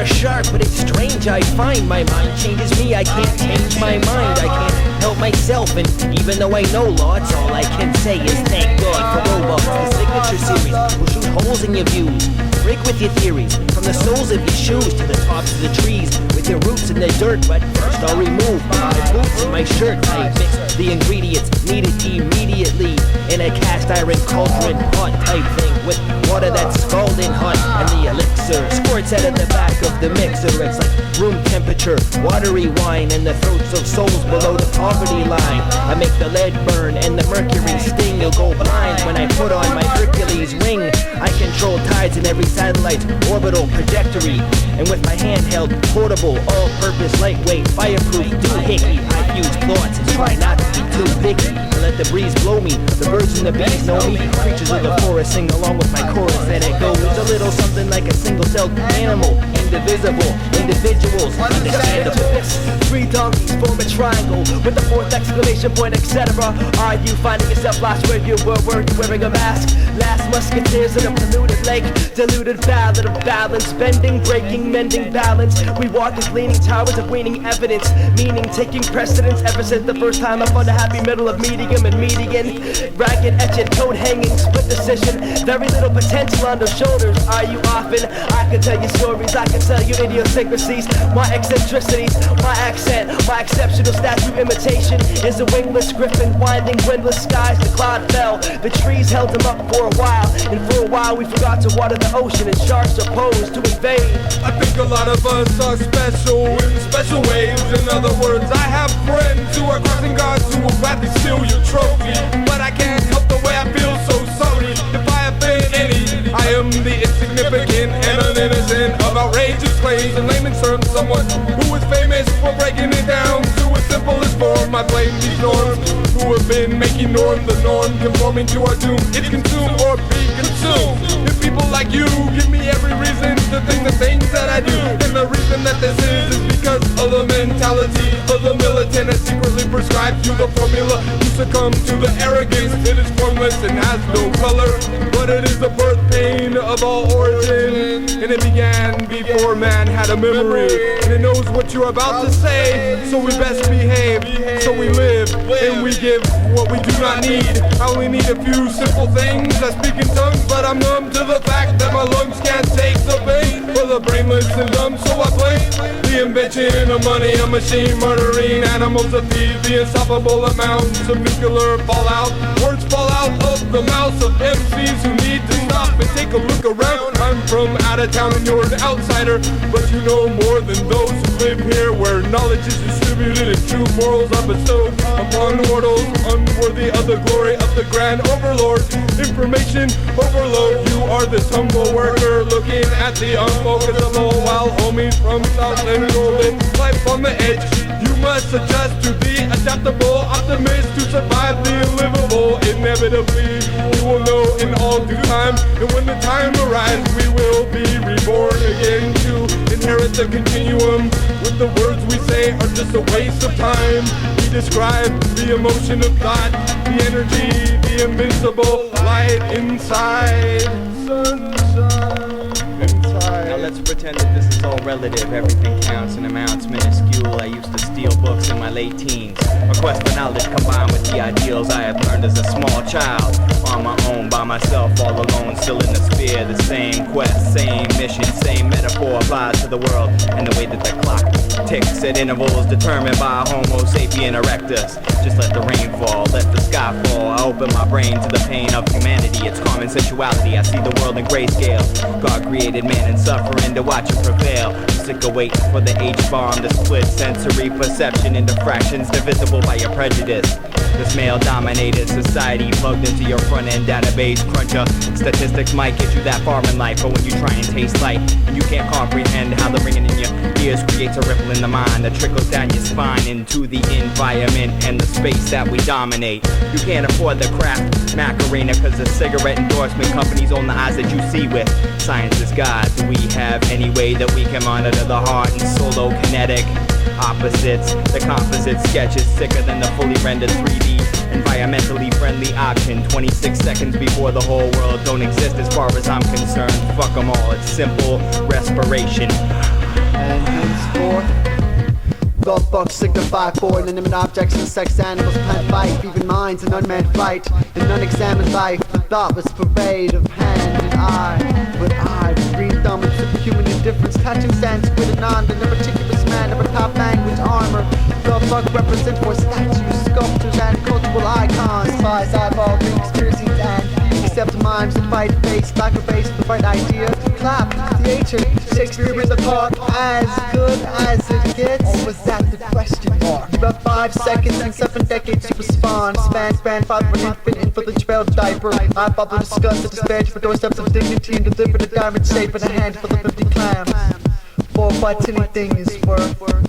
are sharp, but it's strange I find my mind changes me. I can't change my mind, I can't help myself. And even though I know lots, all I can say is thank God for Roblox. The signature series will shoot holes in your views, break with your theories, from the soles of your shoes to the tops of the trees, with your roots in the dirt. But first I'll remove my boots and my shirt. I mix the ingredients needed immediately in a cast iron cauldron pot type thing, with water that's scalding hot, and the elixir squirts out of the back of the mixer. It's like room temperature, watery wine in the throats of souls below the poverty line. I make the lead burn and the mercury sting. You'll go blind when I put on my Hercules ring. I control tides in every satellite's orbital trajectory, and with my handheld, portable, all-purpose, lightweight, fireproof doohickey, I fuse thoughts and try not to be too picky. I let the breeze blow me, the birds and the bees know me. Creatures of the forest sing along with my chorus, and it goes a little something like a single-celled animal, indivisible, individuals, understandable. Three donkeys form a triangle with the fourth exclamation point, etc. Are you finding yourself lost where you were you wearing a mask? Last musketeers in a polluted lake, diluted ballad of balance, bending, breaking, mending balance. We walk as leaning towers of weaning evidence, meaning taking precedence ever since the first time I found a happy middle of medium and median. Ragged, etching, coat hanging, split decision, very little potential on those shoulders. Are you often? I can tell you stories, I can tell you idiosyncrasies, my eccentricities, my accent, my exceptional statue imitation is a wingless griffin winding windless skies. The cloud fell, the trees held him up for a while, and for a while we forgot to water the ocean, and sharks are posed to invade. I think a lot of us are special in special ways. In other words, I have friends who are crossing guards who will gladly steal your trophy, but I can't help the way I feel so sorry if I offend any. I am the insignificant and uninnocent of outrageous claims. In layman's terms, someone who is famous for breaking it down to its simplest form. I blame these norms who have been making norm the norm, conforming to our doom. It's consume or be consumed. If people like you give me every reason to think the things that I do, and the reason that this is because of the mentality of the militant that secretly prescribes you the formula. You succumb to the arrogance. It is formless and has no color, but it is the birth pain of all origin, and it began before man had a memory, and it knows what you're about to say, so we best behave, so we live, and we give what we do not need. I only need a few simple things. I speak in tongues, but I'm numb to the fact that my lungs can't take the pain for the brainless and dumb, so I blame the invention of money, a machine murdering animals to feed the insufferable amounts of nuclear fallout. Words fall out of the mouths of MCs who need to stop and take a look around. I'm from out of town and you're an outsider, but you know more than those who live here, where knowledge is distributed and true morals are bestowed upon mortals unworthy of the glory of the grand overlord. Information overload. You are this humble worker looking at the unfocusable, while homies from Southland rolling life on the edge. You must adjust to the adaptable optimist to survive the unlivable. Inevitably, you will know in all due time, and when the time arrives, we will be reborn again to inherit the continuum. With the words we say are just a waste of time. We describe the emotion of thought, the energy, the invincible light inside. Sunshine inside. Now let's pretend that this is all relative. Everything counts and amounts minuscule. I used to steal books in my late teens. A quest for knowledge combined with the ideals I have learned as a small child. On my own, by myself, all alone, still in the sphere. The same quest, same mission, same metaphor applies to the world. And the way that the clock ticks at intervals determined by Homo sapien erectus. Just let the rain fall, let the sky fall. I open my brain to the pain of humanity. It's common sensuality. I see the world in grayscale. God created man and suffering to watch him prevail. I'm sick of waiting for the H-bomb to split sensory perception into fractions divisible by your prejudice. This male-dominated society plugged into your front-end database cruncher. Statistics might get you that far in life, but when you try and taste light, and you can't comprehend how the ringing in your ears creates a ripple in the mind that trickles down your spine into the environment and the space that we dominate. You can't afford the Kraft Macarena cause the cigarette endorsement companies own the eyes that you see with. Science is God. Do we have any way that we can monitor the heart and solo kinetic opposites? The composite sketch is sicker than the fully rendered 3D environmentally friendly option. 26 seconds before the whole world don't exist as far as I'm concerned. Fuck them all, it's simple respiration. And henceforth, the fuck signify for inanimate objects and sex animals, plant life, even minds and unmanned flight, and unexamined life. The thoughtless parade of hand and eye, with eye, green thumb and superhuman indifference, catching Sanskrit and Nanda, the meticulous man of a top language armor. The fuck represent for statues, sculptures, and cultural icons. Spies, eyeball rings, piercings, and except mimes that fight face, like a face with the right idea. Clap, theater, Shakespeare in the park, as good as it gets. Or was that the question mark? About 5 seconds and 7 decades to respond. Span grandfather of an infant in for the trailed diaper. I father discussed the despair for doorsteps of dignity and delivered a diamond shape in a handful of empty clams. For what anything is worth.